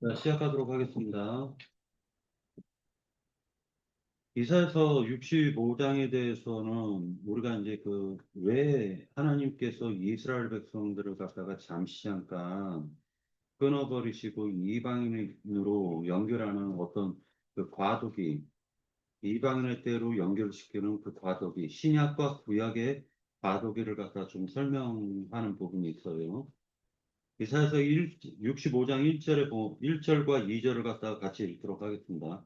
자, 시작하도록 하겠습니다. 이사야서 65장에 대해서는 우리가 이제 왜 하나님께서 이스라엘 백성들을 갖다가 잠시 잠깐 끊어버리시고 이방인으로 연결하는 어떤 그 과도기, 이방인의 때로 연결시키는 그 과도기, 신약과 구약의 과도기를 갖다 좀 설명하는 부분이 있어요. 이사야서 65장 1절과 2절을 갖다가 같이 읽도록 하겠습니다.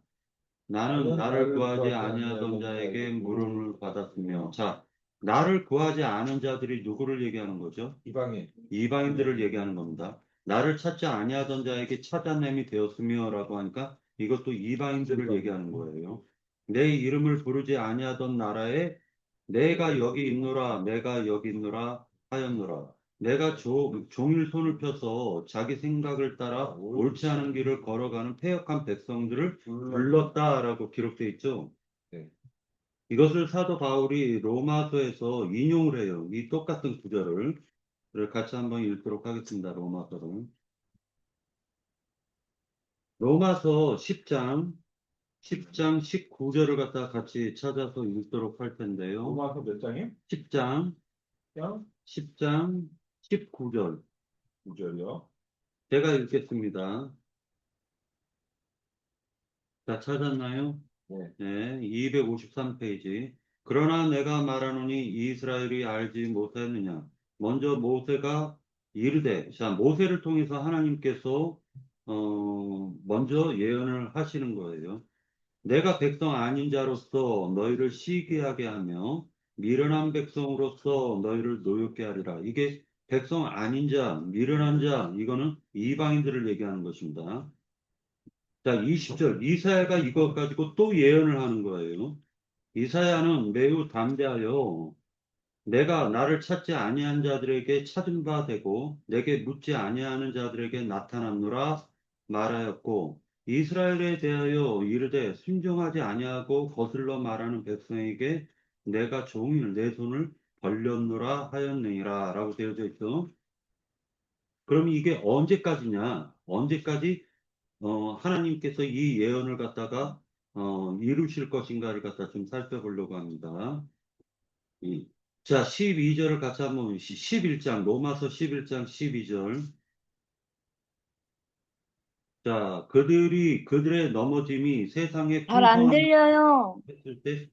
나는 나를 구하지 아니하던 자에게 물음을 받았으며. 자, 나를 구하지 않은 자들이 누구를 얘기하는 거죠? 이방인. 이방인들을 얘기하는 겁니다. 나를 찾지 아니하던 자에게 찾아냄이 되었으며라고 하니까 이것도 이방인들을 얘기하는 거예요. 내 이름을 부르지 아니하던 나라에 내가 여기 있노라, 내가 여기 있노라 하였노라. 내가 종일 손을 펴서 자기 생각을 따라 옳지 않은 길을 걸어가는 패역한 백성들을 불렀다라고 기록되어 있죠. 네. 이것을 사도 바울이 로마서에서 인용을 해요. 이 똑같은 구절을 같이 한번 읽도록 하겠습니다. 로마서를. 로마서 10장 19절을 갖다 같이 찾아서 읽도록 할 텐데요. 로마서 몇 장이요? 10장 장 10장 19절. 9절이요. 제가 읽겠습니다. 자, 찾았나요? 네. 네, 253페이지. 그러나 내가 말하노니 이스라엘이 알지 못하였느냐. 먼저 모세가 이르되, 자, 모세를 통해서 하나님께서, 먼저 예언을 하시는 거예요. 내가 백성 아닌 자로서 너희를 시기하게 하며, 미련한 백성으로서 너희를 노엽게 하리라. 이게 백성 아닌 자, 미련한 자, 이거는 이방인들을 얘기하는 것입니다. 자, 20절. 이사야가 이것 가지고 또 예언을 하는 거예요. 이사야는 매우 담대하여 내가 나를 찾지 아니한 자들에게 찾은 바 되고 내게 묻지 아니하는 자들에게 나타났노라 말하였고, 이스라엘에 대하여 이르되 순종하지 아니하고 거슬러 말하는 백성에게 내가 종일 내 손을 벌렸노라 하였느니라 라고 되어져 있죠. 그럼 이게 언제까지냐? 언제까지 하나님께서 이 예언을 갖다가 이루실 것인가를 갖다 좀 살펴보려고 합니다. 자, 12절을 같이 한번 11장 로마서 11장 12절. 자, 그들의 넘어짐이 세상에 잘 안 풍성함을 들려요. 했을 때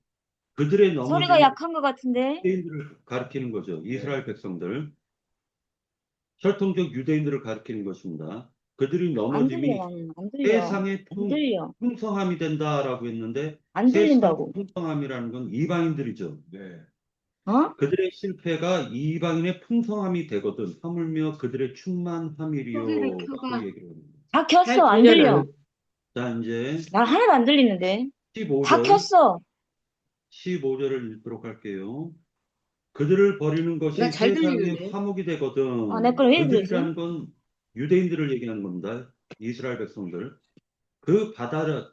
그들의 소리가 넘어짐이 약한 것 같은데? 유대인들을 가리키는 거죠. 네. 이스라엘 백성들. 혈통적 유대인들을 가리키는 것입니다. 그들이 안 들려, 넘어짐이 나는. 안 들려. 세상의 안 들려. 풍성함이 된다라고 했는데, 안 세상의 들린다고. 풍성함이라는 건 이방인들이죠. 네. 어? 그들의 실패가 이방인의 풍성함이 되거든. 하물며 그들의 소리를 충만함이리요. 켜봐. 라고 얘기를 합니다. 다 켰어. 안 들려. 자, 이제 난 하나도 안 들리는데. 다 15절, 켰어. 15절을 읽도록 할게요. 그들을 버리는 나 것이 잘 세상의 들리는데. 화목이 아, 내 되거든. 걸 왜 그러지? 그들이라는 건 유대인들을 얘기하는 겁니다. 이스라엘 백성들.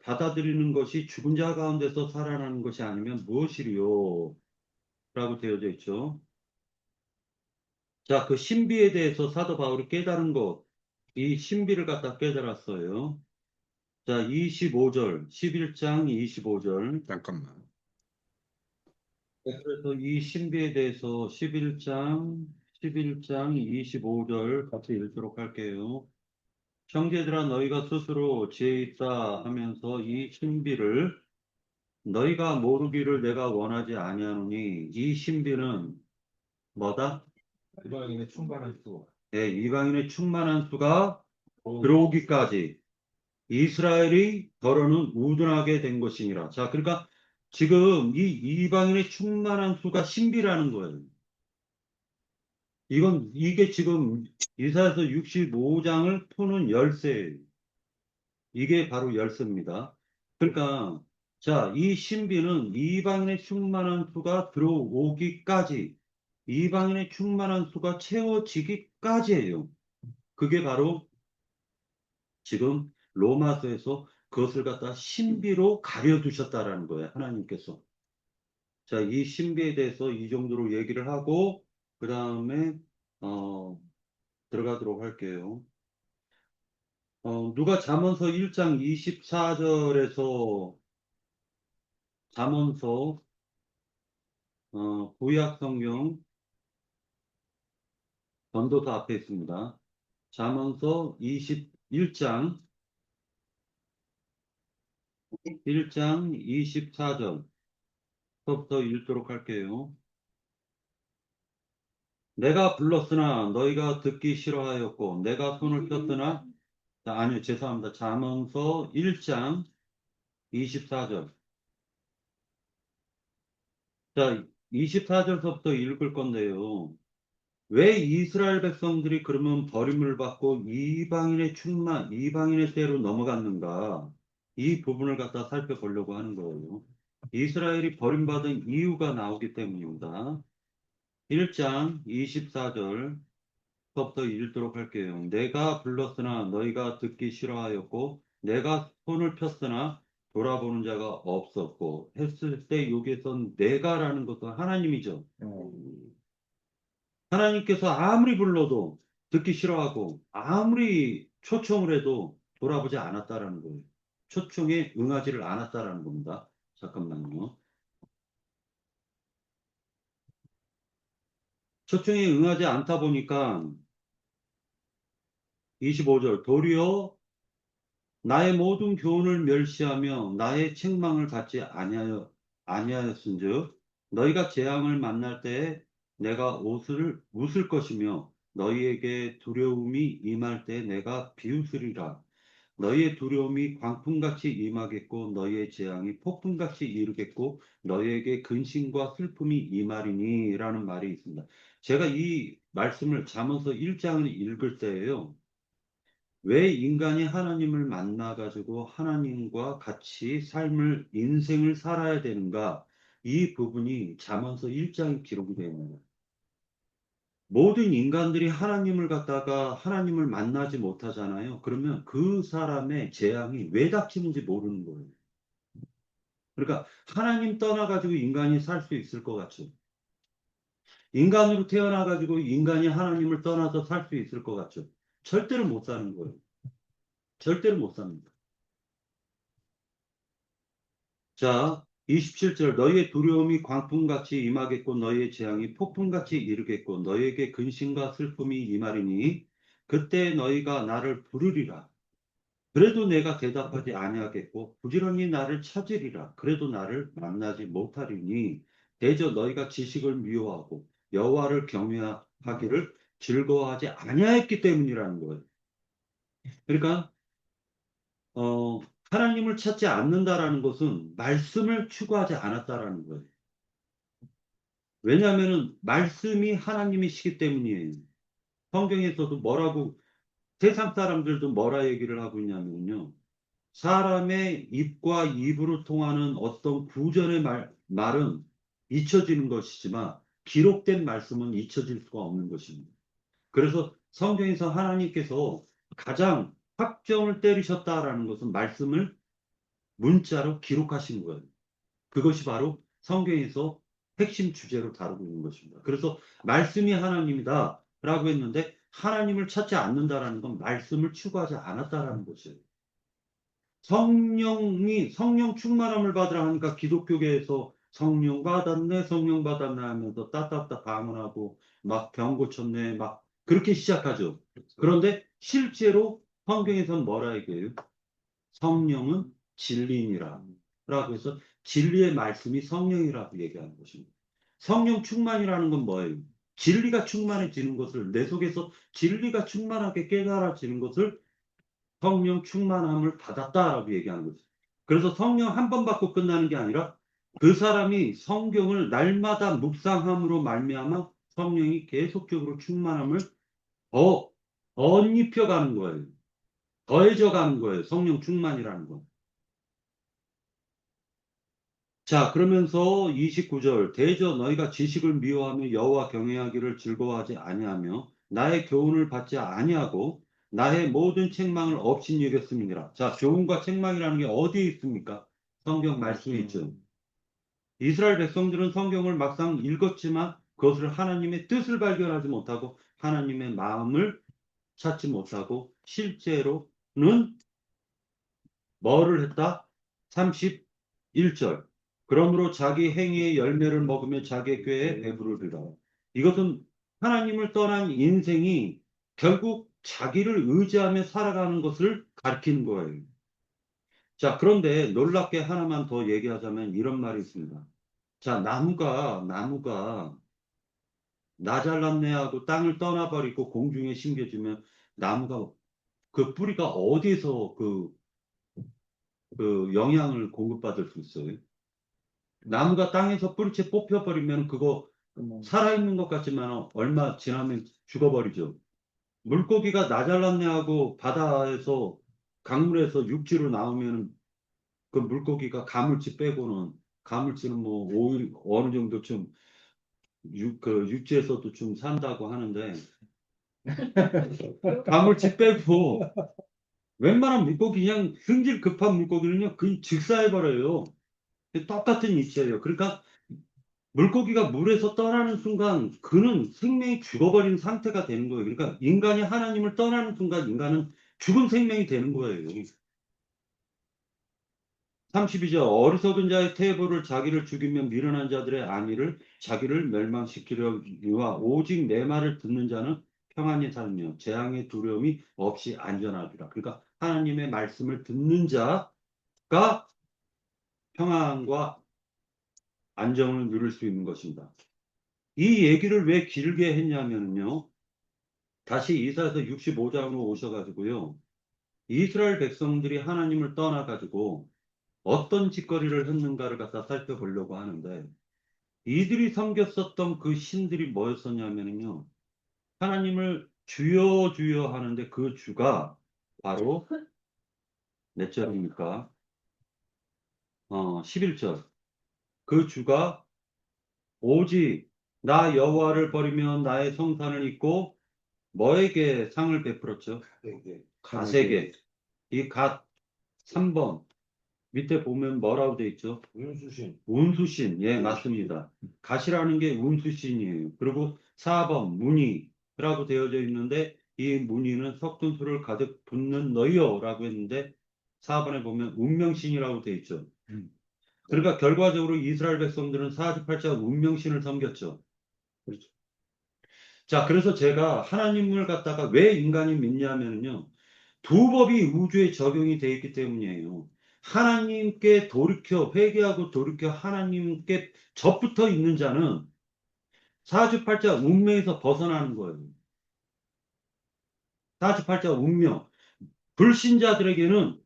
받아들이는 것이 죽은 자 가운데서 살아나는 것이 아니면 무엇이리요? 라고 되어져 있죠. 자, 그 신비에 대해서 사도 바울이 깨달은 것, 이 신비를 갖다 깨달았어요. 자, 25절, 11장 25절. 잠깐만. 그래서 이 신비에 대해서 11장 25절 같이 읽도록 할게요. 형제들아 너희가 스스로 지혜 있다 하면서 이 신비를 너희가 모르기를 내가 원하지 아니하노니 이 신비는 뭐다? 이방인의 충만한 수. 네, 이방인의 충만한 수가 들어오기까지 이스라엘이 더러는 우둔하게 된 것이니라. 자, 그러니까 지금 이 이방인의 충만한 수가 신비라는 거예요. 이게 지금 이사야서 65장을 푸는 열쇠예요. 이게 바로 열쇠입니다. 그러니까 자, 이 신비는 이방인의 충만한 수가 들어오기까지, 이방인의 충만한 수가 채워지기까지예요. 그게 바로 지금 로마서에서 그것을 갖다 신비로 가려두셨다라는 거예요. 하나님께서. 자, 이 신비에 대해서 이 정도로 얘기를 하고 그 다음에 들어가도록 할게요. 누가 잠언서 1장 24절에서 잠언서 구약 성경 전도서 앞에 있습니다. 잠언서 21장 24절부터 읽도록 할게요. 내가 불렀으나 너희가 듣기 싫어하였고 내가 손을 폈으나 아니요 죄송합니다. 잠언서 1장 24절. 자, 24절서부터 읽을 건데요. 왜 이스라엘 백성들이 그러면 버림을 받고 이방인의 때로 넘어갔는가? 이 부분을 갖다 살펴보려고 하는 거예요. 이스라엘이 버림받은 이유가 나오기 때문입니다. 1장 24절부터 읽도록 할게요. 내가 불렀으나 너희가 듣기 싫어하였고, 내가 손을 폈으나 돌아보는 자가 없었고, 했을 때 여기에서 내가라는 것은 하나님이죠. 하나님께서 아무리 불러도 듣기 싫어하고 아무리 초청을 해도 돌아보지 않았다라는 거예요. 초청에 응하지를 않았다라는 겁니다. 잠깐만요. 초청에 응하지 않다 보니까 25절 도리어 나의 모든 교훈을 멸시하며 나의 책망을 받지 아니하였은즉 너희가 재앙을 만날 때에 내가 웃을 것이며 너희에게 두려움이 임할 때 내가 비웃으리라. 너희의 두려움이 광풍같이 임하겠고 너희의 재앙이 폭풍같이 이르겠고 너희에게 근심과 슬픔이 임하리니 라는 말이 있습니다. 제가 이 말씀을 잠언서 1장을 읽을 때에요. 왜 인간이 하나님을 만나가지고 하나님과 같이 인생을 살아야 되는가? 이 부분이 잠언서 1장에 기록이 되어 있는 거예요. 모든 인간들이 하나님을 갖다가 하나님을 만나지 못하잖아요. 그러면 그 사람의 재앙이 왜 닥치는지 모르는 거예요. 그러니까 하나님 떠나가지고 인간이 살 수 있을 것 같죠. 인간으로 태어나가지고 인간이 하나님을 떠나서 살 수 있을 것 같죠. 절대로 못 사는 거예요. 절대로 못 삽니다. 자, 27절 너희의 두려움이 광풍같이 임하겠고 너희의 재앙이 폭풍같이 이르겠고 너희에게 근심과 슬픔이 임하리니 그때 너희가 나를 부르리라. 그래도 내가 대답하지 아니하겠고 부지런히 나를 찾으리라. 그래도 나를 만나지 못하리니 대저 너희가 지식을 미워하고 여호와를 경외하기를 즐거워하지 아니하였기 때문이라는 거예요. 그러니까 어, 하나님을 찾지 않는다라는 것은 말씀을 추구하지 않았다라는 거예요. 왜냐하면 말씀이 하나님이시기 때문이에요. 성경에서도 세상 사람들도 뭐라 얘기를 하고 있냐면요. 사람의 입과 입으로 통하는 어떤 구전의 말은 잊혀지는 것이지만 기록된 말씀은 잊혀질 수가 없는 것입니다. 그래서 성경에서 하나님께서 가장 확정을 때리셨다라는 것은 말씀을 문자로 기록하신 거예요. 그것이 바로 성경에서 핵심 주제로 다루고 있는 것입니다. 그래서 말씀이 하나님이다 라고 했는데 하나님을 찾지 않는다라는 건 말씀을 추구하지 않았다라는 것이에요. 성령 충만함을 받으라 하니까 기독교계에서 성령 받았네 하면서 따따따 방언하고 막 병 고쳤네 막 그렇게 시작하죠. 그런데 실제로 성경에서는 뭐라 얘기해요? 성령은 진리니라 라고 해서 진리의 말씀이 성령이라고 얘기하는 것입니다. 성령 충만이라는 건 뭐예요? 진리가 충만해지는 것을 내 속에서 진리가 충만하게 깨달아지는 것을 성령 충만함을 받았다라고 얘기하는 거죠. 그래서 성령 한 번 받고 끝나는 게 아니라 그 사람이 성경을 날마다 묵상함으로 말미암아 성령이 계속적으로 충만함을 더 덧입혀가는 거예요. 더해져가는 거예요. 성령 충만이라는 건. 자, 그러면서 29절 대저 너희가 지식을 미워하며 여호와 경외하기를 즐거워하지 아니하며 나의 교훈을 받지 아니하고 나의 모든 책망을 없인 여겼음이니라. 자, 교훈과 책망이라는 게 어디에 있습니까? 성경 말씀에 있죠. 이스라엘 백성들은 성경을 막상 읽었지만 그것을 하나님의 뜻을 발견하지 못하고 하나님의 마음을 찾지 못하고 실제로 뭐를 했다? 31절. 그러므로 자기 행위의 열매를 먹으며 자기 꾀에 배부르리라. 이것은 하나님을 떠난 인생이 결국 자기를 의지하며 살아가는 것을 가리키는 거예요. 자, 그런데 놀랍게 하나만 더 얘기하자면 이런 말이 있습니다. 자, 나무가 나 잘났네 하고 땅을 떠나버리고 공중에 심겨지면 나무가 그 뿌리가 어디서 그 영향을 공급받을 수 있어요? 나무가 땅에서 뿌리채 뽑혀버리면 그거 살아있는 것 같지만 얼마 지나면 죽어버리죠. 물고기가 나 잘났네 하고 바다에서 강물에서 육지로 나오면 그 물고기가 가물치 빼고는 가물치는 뭐 오일 어느 정도 좀 그 육지에서도 좀 산다고 하는데 가물치 빼고 웬만한 물고기 그냥 승질 급한 물고기는요 그냥 즉사해버려요. 똑같은 이치예요. 그러니까 물고기가 물에서 떠나는 순간 그는 생명이 죽어버린 상태가 되는 거예요. 그러니까 인간이 하나님을 떠나는 순간 인간은 죽은 생명이 되는 거예요. 32절 어리석은 자의 태보를 자기를 죽이며 미련한 자들의 안위를 자기를 멸망시키려니와 오직 내 말을 듣는 자는 평안히 살며 재앙의 두려움이 없이 안전하리라. 그러니까 하나님의 말씀을 듣는 자가 평안과 안정을 누릴 수 있는 것입니다. 이 얘기를 왜 길게 했냐면요. 다시 이사야서 65장으로 오셔가지고요. 이스라엘 백성들이 하나님을 떠나가지고 어떤 짓거리를 했는가를 갖다 살펴보려고 하는데 이들이 섬겼었던 그 신들이 뭐였었냐면요. 하나님을 주여 주여 하는데 그 주가 바로 몇 절입니까? 11절. 그 주가 오직 나 여호와를 버리면 나의 성산을 잊고 뭐에게 상을 베풀었죠? 갓에게. 이 갓 3번 밑에 보면 뭐라고 돼 있죠? 운수신. 운수신. 예, 맞습니다. 갓이라는 게 운수신이에요. 그리고 4번 문의라고 되어져 있는데 이 문의는 섞은 수를 가득 붓는 너희여라고 했는데 4번에 보면 운명신이라고 돼 있죠. 그러니까 결과적으로 이스라엘 백성들은 48자 운명신을 섬겼죠. 그렇죠. 자, 그래서 제가 하나님을 갖다가 왜 인간이 믿냐면요. 두 법이 우주에 적용이 되어 있기 때문이에요. 하나님께 돌이켜 회개하고 돌이켜 하나님께 접붙어 있는 자는 사주팔자 운명에서 벗어나는 거예요. 사주팔자 운명. 불신자들에게는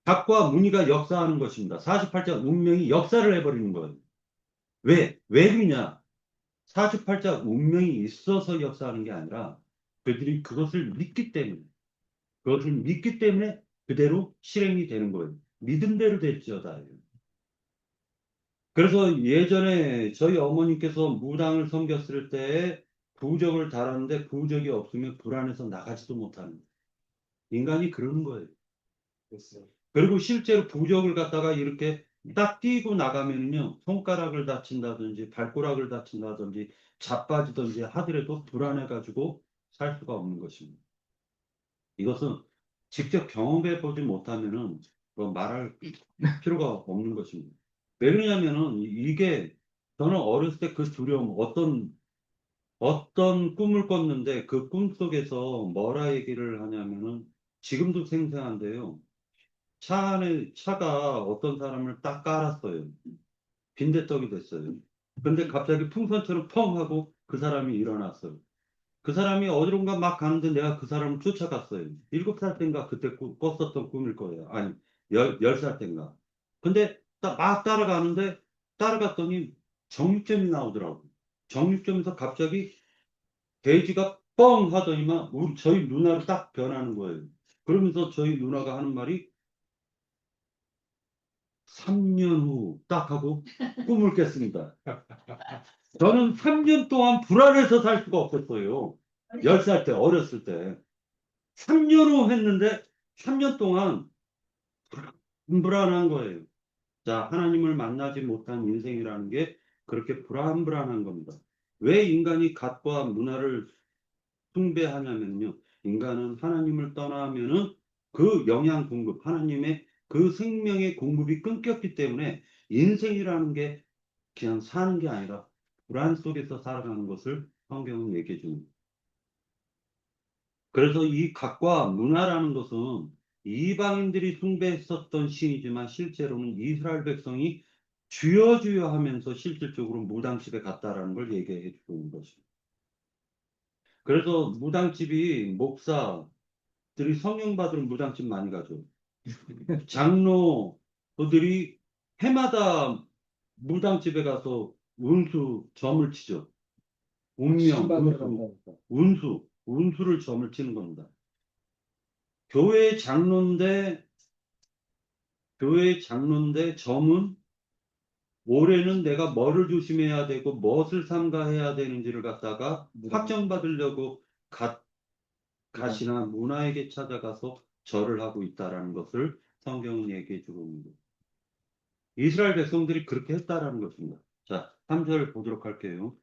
각과 무늬가 역사하는 것입니다. 사주팔자 운명이 역사를 해버리는 거예요. 왜 그러냐? 사주팔자 운명이 있어서 역사하는 게 아니라 그들이 그것을 믿기 때문에 그대로 실행이 되는 거예요. 믿음대로 될지어다. 그래서 예전에 저희 어머니께서 무당을 섬겼을 때 부적을 달았는데 부적이 없으면 불안해서 나가지도 못하는 거예요. 인간이 그러는 거예요. 그리고 실제로 부적을 갖다가 이렇게 딱 띄고 나가면요 손가락을 다친다든지 발가락을 다친다든지 자빠지든지 하더라도 불안해가지고 살 수가 없는 것입니다. 이것은 직접 경험해 보지 못하면은 뭐 말할 필요가 없는 것입니다. 왜 그러냐면은 이게 저는 어렸을 때 그 두려움 어떤 꿈을 꿨는데 그 꿈 속에서 뭐라 얘기를 하냐면은 지금도 생생한데요. 차가 어떤 사람을 딱 깔았어요. 빈대떡이 됐어요. 근데 갑자기 풍선처럼 펑 하고 그 사람이 일어났어요. 그 사람이 어디론가 막 가는데 내가 그 사람을 쫓아갔어요. 7살 땐가 그때 꿨었던 꿈일 거예요. 아니, 10살 땐가. 근데 막 따라가는데 따라갔더니 정육점이 나오더라고요. 정육점에서 갑자기 돼지가 뻥 하더니만 저희 누나로 딱 변하는 거예요. 그러면서 저희 누나가 하는 말이 3년 후 딱 하고 꿈을 깼습니다. 저는 3년 동안 불안해서 살 수가 없었어요. 10살 때, 어렸을 때. 3년 후 했는데 3년 동안 불안한 거예요. 자, 하나님을 만나지 못한 인생이라는 게 그렇게 불안한 겁니다. 왜 인간이 갓과 문화를 숭배하냐면요. 인간은 하나님을 떠나면은 그 영양 공급, 하나님의 그 생명의 공급이 끊겼기 때문에 인생이라는 게 그냥 사는 게 아니라 불안 속에서 살아가는 것을 성경은 얘기해 줍니다. 그래서 이 각과 문화라는 것은 이방인들이 숭배했었던 신이지만 실제로는 이스라엘 백성이 주여 주여 하면서 실질적으로 무당집에 갔다라는 걸 얘기해 주고 있는 것입니다. 그래서 무당집이 목사들이 성령 받으러 무당집 많이 가죠. 장로들이 해마다 무당집에 가서 운수 점을 치죠. 운명, 운수를 점을 치는 겁니다. 교회 장로인데 점은 올해는 내가 뭐를 조심해야 되고 무엇을 삼가해야 되는지를 갖다가 확정받으려고 가시나 문화에게 찾아가서 절을 하고 있다라는 것을 성경은 얘기해 주고 있는 거예요. 이스라엘 백성들이 그렇게 했다라는 것입니다. 자, 3절 보도록 할게요.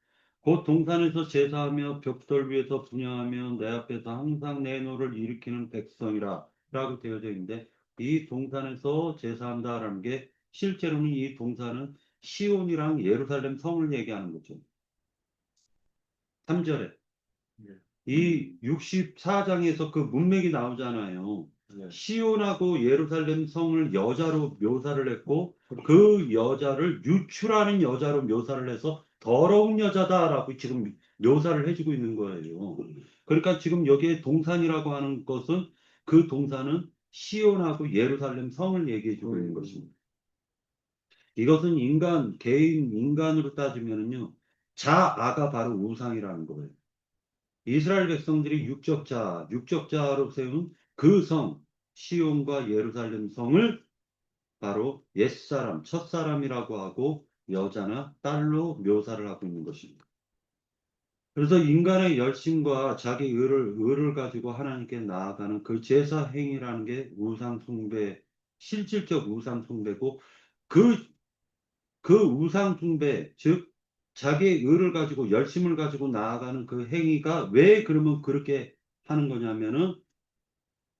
곧 동산에서 제사하며 벽돌 위에서 분향하며 내 앞에서 항상 내 노를 일으키는 백성이라 라고 되어져 있는데, 이 동산에서 제사한다라는 게 실제로는 이 동산은 시온이랑 예루살렘 성을 얘기하는 거죠. 3절에 이 64장에서 그 문맥이 나오잖아요. 시온하고 예루살렘 성을 여자로 묘사를 했고 그 여자를 유출하는 여자로 묘사를 해서 더러운 여자다라고 지금 묘사를 해주고 있는 거예요. 그러니까 지금 여기에 동산이라고 하는 것은 그 동산은 시온하고 예루살렘 성을 얘기해주고 있는 것입니다. 이것은 개인 인간으로 따지면은요, 자아가 바로 우상이라는 거예요. 이스라엘 백성들이 육적자로 세운 그 성, 시온과 예루살렘 성을 바로 옛사람, 첫사람이라고 하고 여자나 딸로 묘사를 하고 있는 것입니다. 그래서 인간의 열심과 자기 의를 가지고 하나님께 나아가는 그 제사 행위라는 게 우상 숭배, 실질적 우상 숭배고 그 우상 숭배, 즉 자기의 의를 가지고 열심을 가지고 나아가는 그 행위가 왜 그러면 그렇게 하는 거냐면은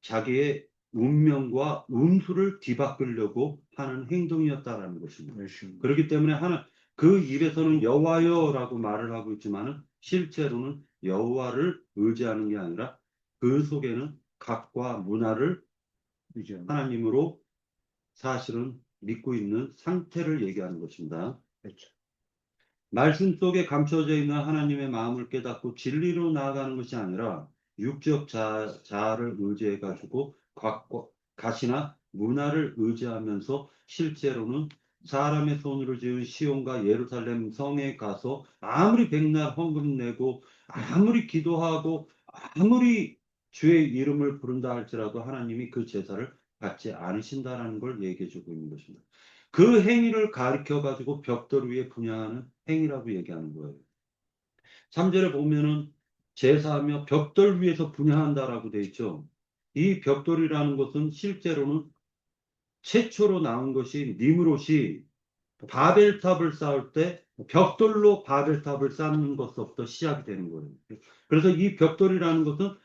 자기의 운명과 운수를 뒤바꾸려고 하는 행동이었다라는 것입니다. 그렇기 때문에 그 입에서는 여호와여라고 말을 하고 있지만은 실제로는 여호와를 의지하는 게 아니라 그 속에는 각과 문화를 하나님으로 사실은 믿고 있는 상태를 얘기하는 것입니다. 그렇죠. 말씀 속에 감춰져 있는 하나님의 마음을 깨닫고 진리로 나아가는 것이 아니라 육적 자아를 의지해 가지고 가시나 문화를 의지하면서 실제로는 사람의 손으로 지은 시온과 예루살렘 성에 가서 아무리 백날 헌금 내고 아무리 기도하고 아무리 주의 이름을 부른다 할지라도 하나님이 그 제사를 받지 않으신다라는 걸 얘기해 주고 있는 것입니다. 그 행위를 가르쳐 가지고 벽돌 위에 분향하는 행위라고 얘기하는 거예요. 3절에 보면은 제사하며 벽돌 위에서 분향한다라고 되어 있죠. 이 벽돌이라는 것은 실제로는 최초로 나온 것이 니므롯이 바벨탑을 쌓을 때 벽돌로 바벨탑을 쌓는 것부터 시작이 되는 거예요. 그래서 이 벽돌이라는 것은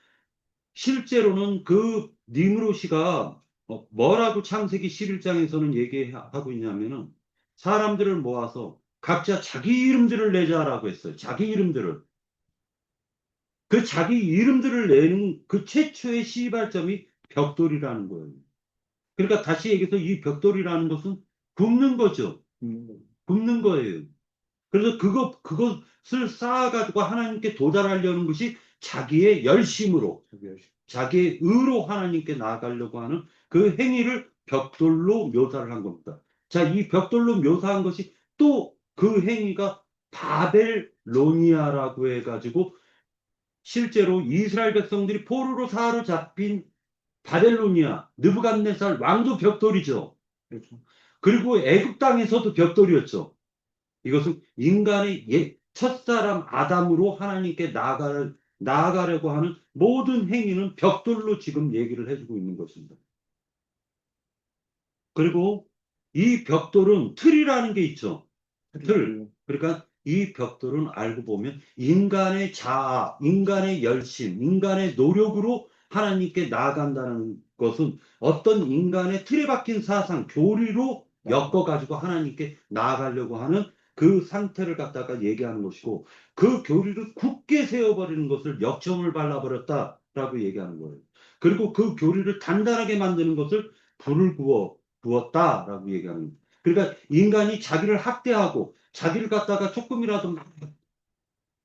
실제로는 그 니므롯이가 뭐라고 창세기 11장에서는 얘기하고 있냐면은 사람들을 모아서 각자 자기 이름들을 내자라고 했어요. 자기 이름들을. 그 자기 이름들을 내는 그 최초의 시발점이 벽돌이라는 거예요. 그러니까 다시 얘기해서 이 벽돌이라는 것은 굽는 거죠. 굽는 거예요. 그래서 그것을 쌓아가지고 하나님께 도달하려는 것이 자기의 열심으로, 자기의 의로 하나님께 나아가려고 하는 그 행위를 벽돌로 묘사를 한 겁니다. 자, 이 벽돌로 묘사한 것이 또 그 행위가 바벨로니아라고 해가지고 실제로 이스라엘 백성들이 포로로 사로잡힌 바벨로니아, 느부갓네살 왕도 벽돌이죠. 그리고 애굽 땅에서도 벽돌이었죠. 이것은 인간의 첫사람 아담으로 하나님께 나아가려고 하는 모든 행위는 벽돌로 지금 얘기를 해주고 있는 것입니다. 그리고 이 벽돌은 틀이라는 게 있죠. 틀. 그러니까 이 벽돌은 알고 보면 인간의 자아, 인간의 열심, 인간의 노력으로 하나님께 나아간다는 것은 어떤 인간의 틀에 박힌 사상, 교리로 엮어가지고 하나님께 나아가려고 하는 그 상태를 갖다가 얘기하는 것이고, 그 교리를 굳게 세워버리는 것을 역청을 발라버렸다라고 얘기하는 거예요. 그리고 그 교리를 단단하게 만드는 것을 불을 부었다라고 얘기하는 거예요. 그러니까 인간이 자기를 학대하고 자기를 갖다가 조금이라도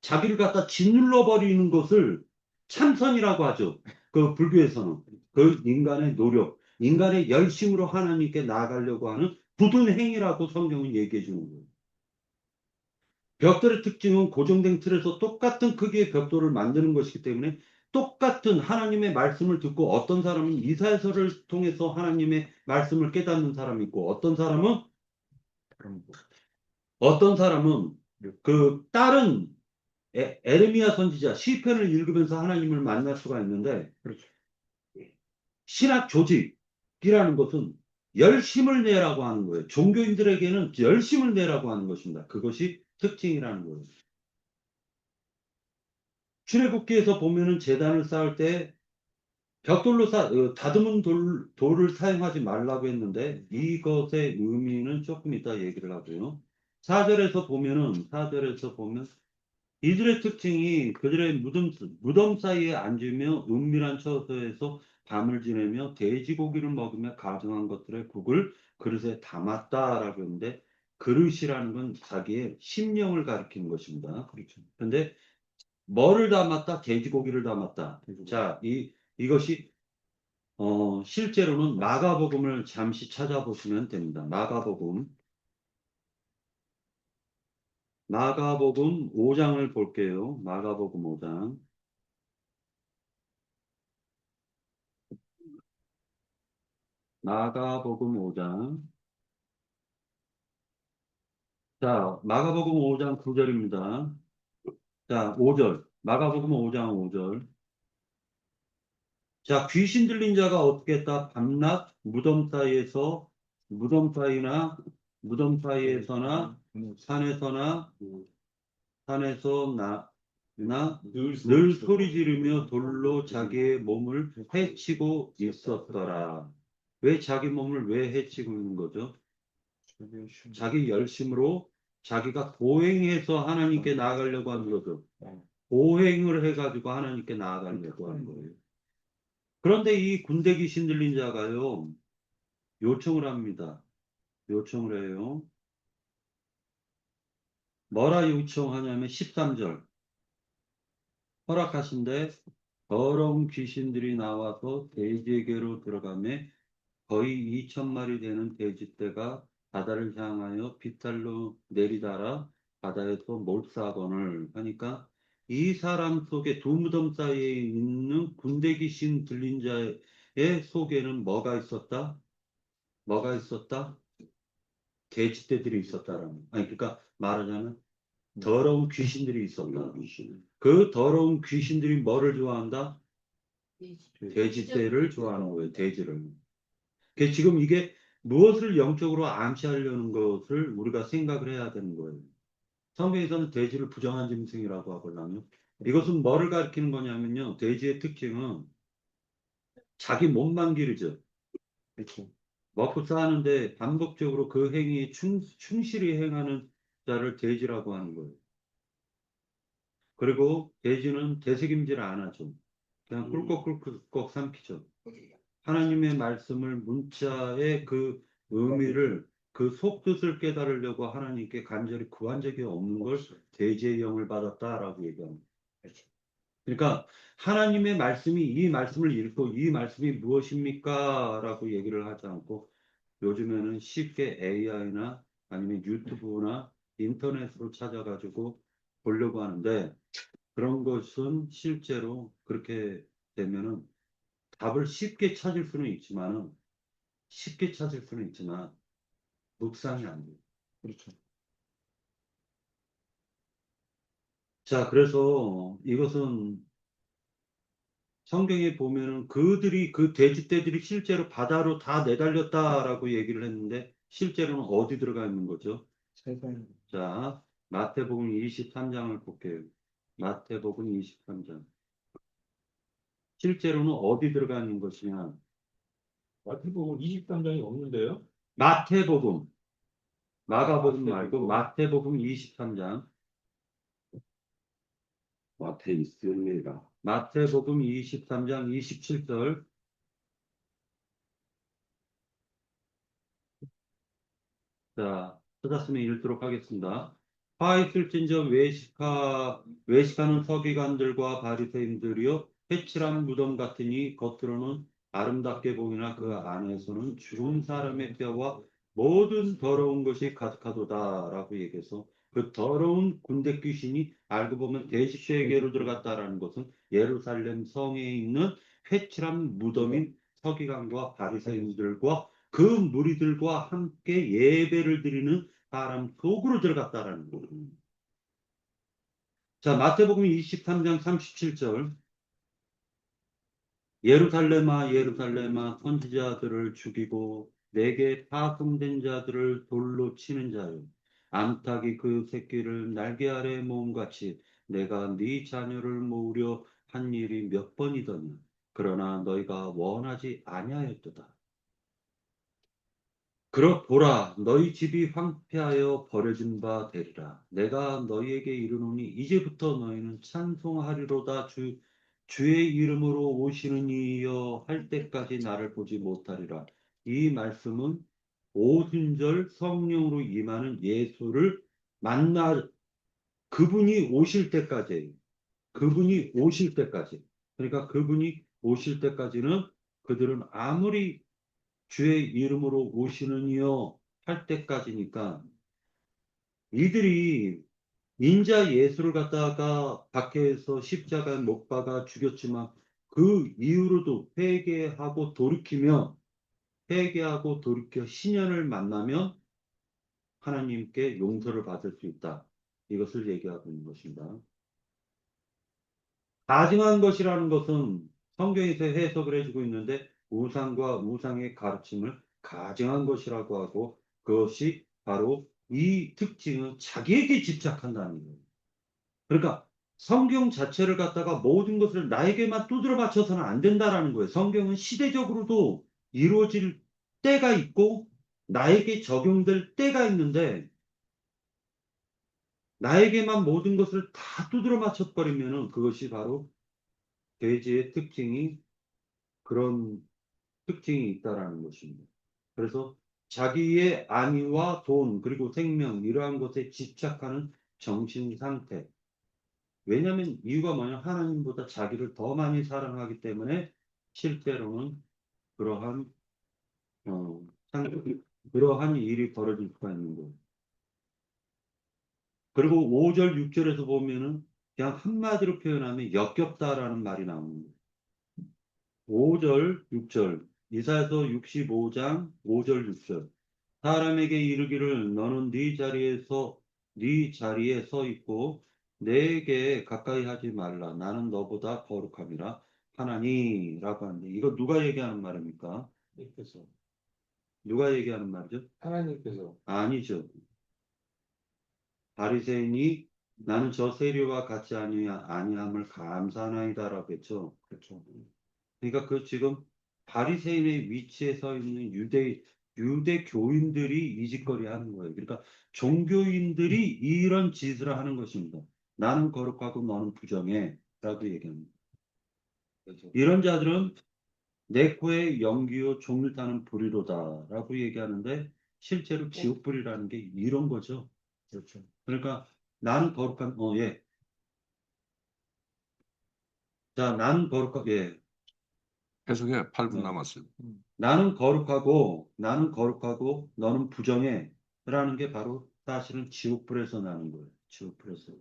자기를 갖다 짓눌러 버리는 것을 참선이라고 하죠. 그 불교에서는 그 인간의 노력, 인간의 열심으로 하나님께 나아가려고 하는 굳은 행위라고 성경은 얘기해 주는 거예요. 벽돌의 특징은 고정된 틀에서 똑같은 크기의 벽돌을 만드는 것이기 때문에 똑같은 하나님의 말씀을 듣고 어떤 사람은 이사야서를 통해서 하나님의 말씀을 깨닫는 사람이 있고 어떤 사람은 그 다른 에레미야 선지자 시편을 읽으면서 하나님을 만날 수가 있는데 그렇죠. 신학 조직이라는 것은 열심을 내라고 하는 거예요. 종교인들에게는 열심을 내라고 하는 것입니다. 그것이 특징이라는 거예요. 출애굽기에서 보면은 제단을 쌓을 때 벽돌로 다듬은 돌을 사용하지 말라고 했는데 이것의 의미는 조금 이따 얘기를 하고요. 4절에서 보면 이들의 특징이 그들의 무덤 사이에 앉으며 은밀한 처소에서 밤을 지내며 돼지고기를 먹으며 가증한 것들의 국을 그릇에 담았다라고 했는데 그릇이라는 건 자기의 심령을 가리키는 것입니다. 그렇죠. 그런데 뭐를 담았다? 돼지고기를 담았다. 자, 이것이 실제로는 마가복음을 잠시 찾아보시면 됩니다. 마가복음 5장을 볼게요. 마가복음 5장. 마가복음 5장. 자, 마가복음 5장 9절입니다. 자, 5절. 마가복음 5장 5절. 자, 귀신 들린 자가 어떻게 했다? 밤낮 무덤 사이에서나 산에서나 산에서 늘 소리 지르며 돌로 자기의 몸을 해치고 있었더라. 왜 자기 몸을 왜 해치고 있는 거죠? 자기 열심으로 자기가 보행해서 하나님께 나아가려고 하는 거죠. 보행을 해가지고 하나님께 나아가려고 하는 거예요. 그런데 이 군대 귀신 들린 자가요, 요청을 합니다. 요청을 해요. 뭐라 요청하냐면 13절. 허락하신데 더러운 귀신들이 나와서 돼지에게로 들어가매 거의 2,000마리 되는 돼지떼가 바다를 향하여 빗달로 내리달아 바다에서 몰사하거늘 하니까 이 사람 속에 두 무덤 사이에 있는 군대 귀신 들린 자의 속에는 뭐가 있었다? 뭐가 있었다? 돼지떼들이 있었다라는. 아니 그러니까 말하자면 더러운 귀신들이 있었다. 그 더러운 귀신들이 뭐를 좋아한다? 돼지떼를 좋아하는 거예요. 돼지를. 지금 이게 무엇을 영적으로 암시하려는 것을 우리가 생각을 해야 되는 거예요. 성경에서는 돼지를 부정한 짐승이라고 하거든요. 이것은 뭐를 가리키는 거냐면요. 돼지의 특징은 자기 몸만 기르죠. 그렇죠. 먹고 사는데 반복적으로 그 행위에 충실히 행하는 자를 돼지라고 하는 거예요. 그리고 돼지는 되새김질 안 하죠. 그냥 꿀꺽꿀꺽 삼키죠. 하나님의 말씀을 문자의 그 의미를 그 속뜻을 깨달으려고 하나님께 간절히 구한 적이 없는 걸 돼지의 영을 받았다라고 얘기합니다. 그러니까 하나님의 말씀이 이 말씀을 읽고 이 말씀이 무엇입니까? 라고 얘기를 하지 않고 요즘에는 쉽게 AI나 아니면 유튜브나 인터넷으로 찾아가지고 보려고 하는데 그런 것은 실제로 그렇게 되면은 답을 쉽게 찾을 수는 있지만 묵상이 안 돼요. 그렇죠. 자, 그래서 이것은 성경에 보면은 그 돼지떼들이 실제로 바다로 다 내달렸다라고 얘기를 했는데 실제로는 어디 들어가 있는 거죠? 세상. 자, 마태복음 23장을 볼게요. 마태복음 23장. 실제로는 어디 들어가 있는 것이냐? 마태복음 23장이 없는데요? 마태복음, 마가복음 말고 마태복음 23장. 마태 있습니다. 마태복음 23장 27절. 자, 찾았으면 읽도록 하겠습니다. 화 있을진저 외식하는 서기관들과 바리새인들이요 회칠한 무덤 같으니 겉으로는 아름답게 보이나 그 안에서는 죽은 사람의 뼈와 모든 더러운 것이 가득하도다라고 얘기해서 그 더러운 군대 귀신이 알고 보면 대식세계로 들어갔다라는 것은 예루살렘 성에 있는 회칠한 무덤인 서기관과 바리새인들과 그 무리들과 함께 예배를 드리는 사람 속으로 들어갔다라는 거예요. 자, 마태복음 23장 37절. 예루살렘아, 예루살렘아, 선지자들을 죽이고 내게 파송된 자들을 돌로 치는 자요. 암탉이 그 새끼를 날개 아래 모음같이 내가 네 자녀를 모으려 한 일이 몇 번이더냐. 그러나 너희가 원하지 아니하였도다. 보라, 너희 집이 황폐하여 버려진 바 되리라. 내가 너희에게 이르노니 이제부터 너희는 찬송하리로다. 주의 이름으로 오시는 이여 할 때까지 나를 보지 못하리라. 이 말씀은 오순절 성령으로 임하는 예수를 만나 그분이 오실 때까지, 그분이 오실 때까지. 그러니까 그분이 오실 때까지는 그들은 아무리 주의 이름으로 오시는 이여 할 때까지니까 이들이 인자 예수를 갖다가 밖에서 십자가에 못 박아 죽였지만 그 이후로도 회개하고 돌이켜 신년을 만나면 하나님께 용서를 받을 수 있다. 이것을 얘기하고 있는 것입니다. 가증한 것이라는 것은 성경에서 해석을 해주고 있는데 우상과 우상의 가르침을 가증한 것이라고 하고 그것이 바로 이 특징은 자기에게 집착한다는 거예요. 그러니까 성경 자체를 갖다가 모든 것을 나에게만 두드려 맞춰서는 안 된다라는 거예요. 성경은 시대적으로도 이루어질 때가 있고 나에게 적용될 때가 있는데 나에게만 모든 것을 다 두드려 맞춰버리면은 그것이 바로 돼지의 특징이 그런 특징이 있다라는 것입니다. 그래서 자기의 안위와 돈 그리고 생명 이러한 것에 집착하는 정신 상태. 왜냐하면 이유가 뭐냐? 하나님보다 자기를 더 많이 사랑하기 때문에 실제로는 그러한 어, 그러한 일이 벌어질 수가 있는 거예요. 그리고 5절, 6절에서 보면은 그냥 한마디로 표현하면 역겹다라는 말이 나옵니다. 5절, 6절, 이사야서 65장 5절, 6절. 사람에게 이르기를 너는 네 자리에 서 있고 내게 가까이 하지 말라. 나는 너보다 거룩함이라 하나니라고 하는데 이거 누가 얘기하는 말입니까? 하나님께서. 누가 얘기하는 말이죠? 하나님께서. 아니죠. 바리새인이 나는 저 세리와 같이 아니함을 감사하나이다라고 했죠. 그렇죠. 그러니까 그 지금 바리새인의 위치에 서 있는 유대 교인들이 이 짓거리 하는 거예요. 그러니까 종교인들이 이런 짓을 하는 것입니다. 나는 거룩하고 너는 부정해라고 얘기합니다. 그렇죠. 이런 자들은 내 코에 연기요 종을 타는 불이로다라고 얘기하는데 실제로 지옥불이라는 게 이런 거죠. 그렇죠. 그러니까 나는 거룩한 예. 자, 예. 계속해. 8분 남았어요. 나는 거룩하고 너는 부정해. 라는 게 바로 사실은 지옥불에서 나는 거예요. 지옥불에서.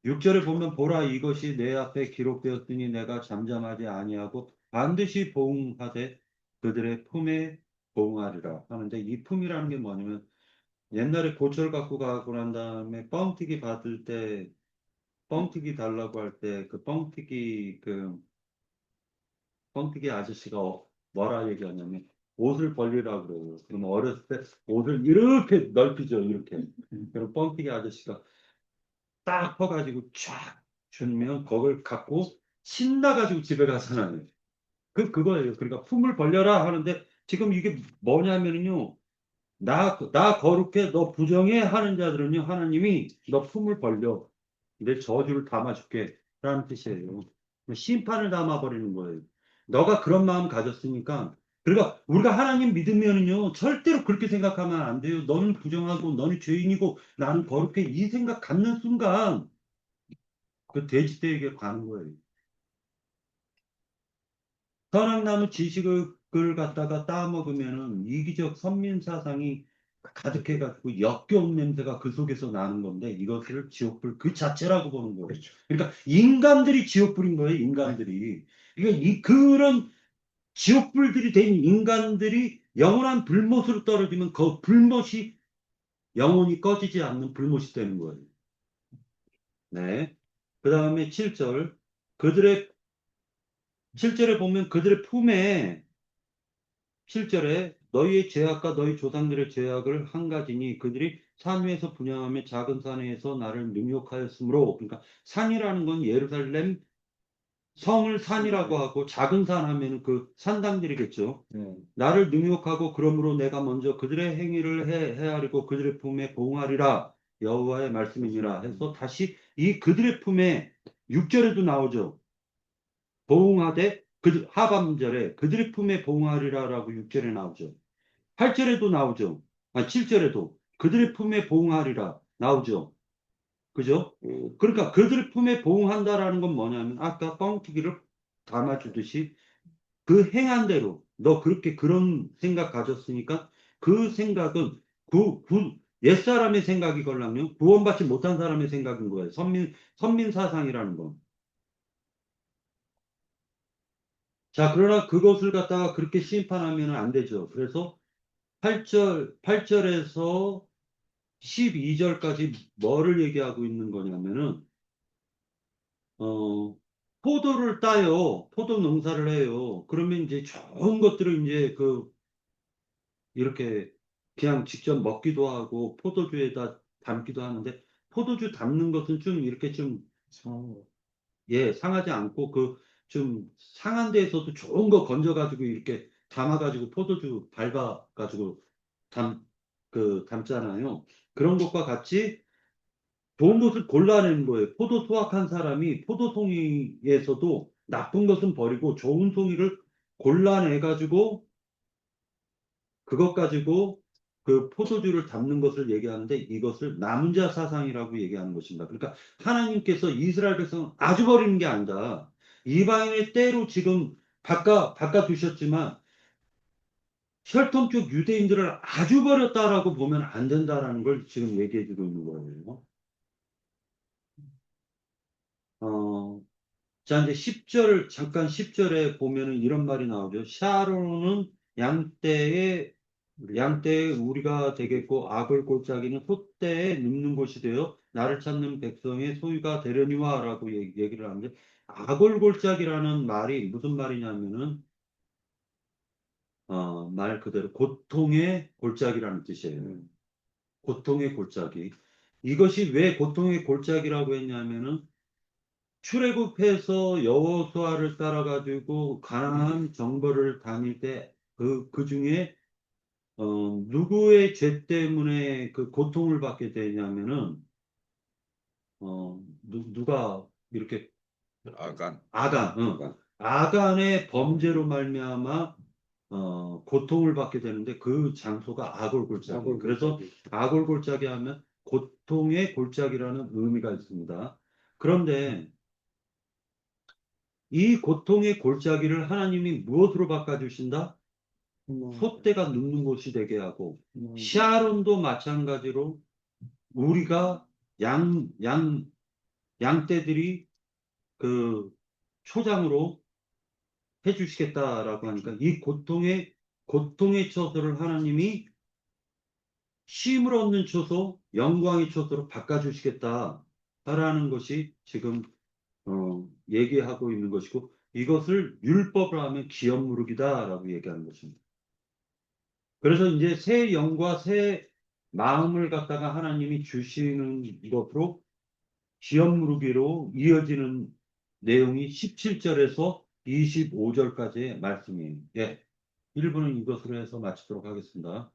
6절에 보면 보라 이것이 내 앞에 기록되었으니 내가 잠잠하지 아니하고 반드시 보응하되 그들의 품에 보응하리라 하는데 이 품이라는 게 뭐냐면 옛날에 고철 갖고 가고 난 다음에 뻥튀기 받을 때 뻥튀기 달라고 할 때 뻥튀기 아저씨가 뭐라 얘기하냐면 옷을 벌리라고 그래요. 그럼 어렸을 때 옷을 이렇게 넓히죠. 이렇게. 그럼 뻥튀기 아저씨가 딱 퍼가지고 쫙 주면 그걸 갖고 신나가지고 집에 가잖아요. 그거예요. 그러니까 품을 벌려라 하는데 지금 이게 뭐냐면요. 나 거룩해, 너 부정해 하는 자들은요, 하나님이 너 품을 벌려. 내 저주를 담아줄게. 라는 뜻이에요. 심판을 담아버리는 거예요. 너가 그런 마음 가졌으니까. 그러니까 우리가 하나님 믿으면은요, 절대로 그렇게 생각하면 안 돼요. 너는 부정하고, 너는 죄인이고, 나는 거룩해. 이 생각 갖는 순간, 그 돼지떼에게 가는 거예요. 선악나무 지식을 갖다가 따먹으면은 이기적 선민 사상이 가득해가지고 역겨운 냄새가 그 속에서 나는 건데 이것을 지옥불 그 자체라고 보는 거예요. 그렇죠. 그러니까 인간들이 지옥불인 거예요, 인간들이. 그러니까 그런 지옥불들이 된 인간들이 영원한 불못으로 떨어지면 그 불못이 영원히 꺼지지 않는 불못이 되는 거예요. 네. 그 다음에 7절. 그들의 7절에 보면 그들의 품에 7절에 너희의 죄악과 너희 조상들의 죄악을 한 가지니 그들이 산 위에서 분양하며 작은 산에서 나를 능욕하였으므로. 그러니까 산이라는 건 예루살렘 성을 산이라고 하고 작은 산 하면 그 산당들이겠죠. 나를 능욕하고 그러므로 내가 먼저 그들의 행위를 헤아리고 그들의 품에 보응하리라 여호와의 말씀이니라 해서 다시 이 그들의 품에 6절에도 나오죠. 보응하되 그 하반절에 그들의 품에 보응하리라라고 6절에 나오죠. 8절에도 나오죠. 7절에도 그들의 품에 보응하리라 나오죠. 그죠? 그러니까 그들의 품에 보응한다라는 건 뭐냐면 아까 뻥튀기를 담아주듯이 그 행한 대로 너 그렇게 그런 생각 가졌으니까 그 생각은 옛사람의 생각이걸랑요. 구원받지 못한 사람의 생각인 거예요. 선민 사상이라는 건. 자, 그러나 그것을 갖다가 그렇게 심판하면 안 되죠. 그래서 8절에서 12절까지 뭐를 얘기하고 있는 거냐면은, 포도를 따요. 포도 농사를 해요. 그러면 이제 좋은 것들을 이제 이렇게 그냥 직접 먹기도 하고, 포도주에다 담기도 하는데, 포도주 담는 것은 좀 이렇게 좀, 예, 상하지 않고, 좀 상한 데에서도 좋은 거 건져가지고 이렇게 담아가지고 포도주 밟아가지고 담잖아요. 그런 것과 같이 좋은 것을 골라내는 거예요. 포도 수확한 사람이 포도송이에서도 나쁜 것은 버리고 좋은 송이를 골라내가지고 그것 가지고 그 포도주를 담는 것을 얘기하는데 이것을 남은 자 사상이라고 얘기하는 것입니다. 그러니까 하나님께서 이스라엘 백성을 아주 버리는 게 아니다. 이방인의 때로 지금 바꿔 두셨지만 혈통적 유대인들을 아주 버렸다라고 보면 안 된다라는 걸 지금 얘기해 주고 있는 거예요. 자, 이제 10절, 잠깐 10절에 보면은 이런 말이 나오죠. 샤론은 양떼의 우리가 되겠고, 악을 골짜기는 소떼에 눕는 곳이 되어 나를 찾는 백성의 소유가 되려니와 라고 얘기를 하는데, 악을 골짜기라는 말이 무슨 말이냐면은, 말 그대로 고통의 골짜기라는 뜻이에요. 고통의 골짜기. 이것이 왜 고통의 골짜기라고 했냐면은, 출애굽해서 여호수아를 따라가지고 가나안 정벌을 다닐 때 그 중에 누구의 죄 때문에 그 고통을 받게 되냐면은 누가 이렇게 아간의 범죄로 말미암아 고통을 받게 되는데 그 장소가 아골골짜기. 그래서 아골골짜기 하면 고통의 골짜기라는 의미가 있습니다. 그런데 이 고통의 골짜기를 하나님이 무엇으로 바꿔주신다? 소떼가 눕는 곳이 되게 하고, 시아론도 마찬가지로 우리가 양떼들이 그 초장으로 해주시겠다라고 하니까 이 고통의 처소를 하나님이 쉼을 얻는 처소, 영광의 처소로 바꿔주시겠다라는 것이 지금 얘기하고 있는 것이고 이것을 율법으로 하면 기업무룩이다라고 얘기하는 것입니다. 그래서 이제 새 영과 새 마음을 갖다가 하나님이 주시는 것으로 기업무룩이로 이어지는 내용이 17절에서 25절까지의 말씀이에요. 예. 1부는 이것으로 해서 마치도록 하겠습니다.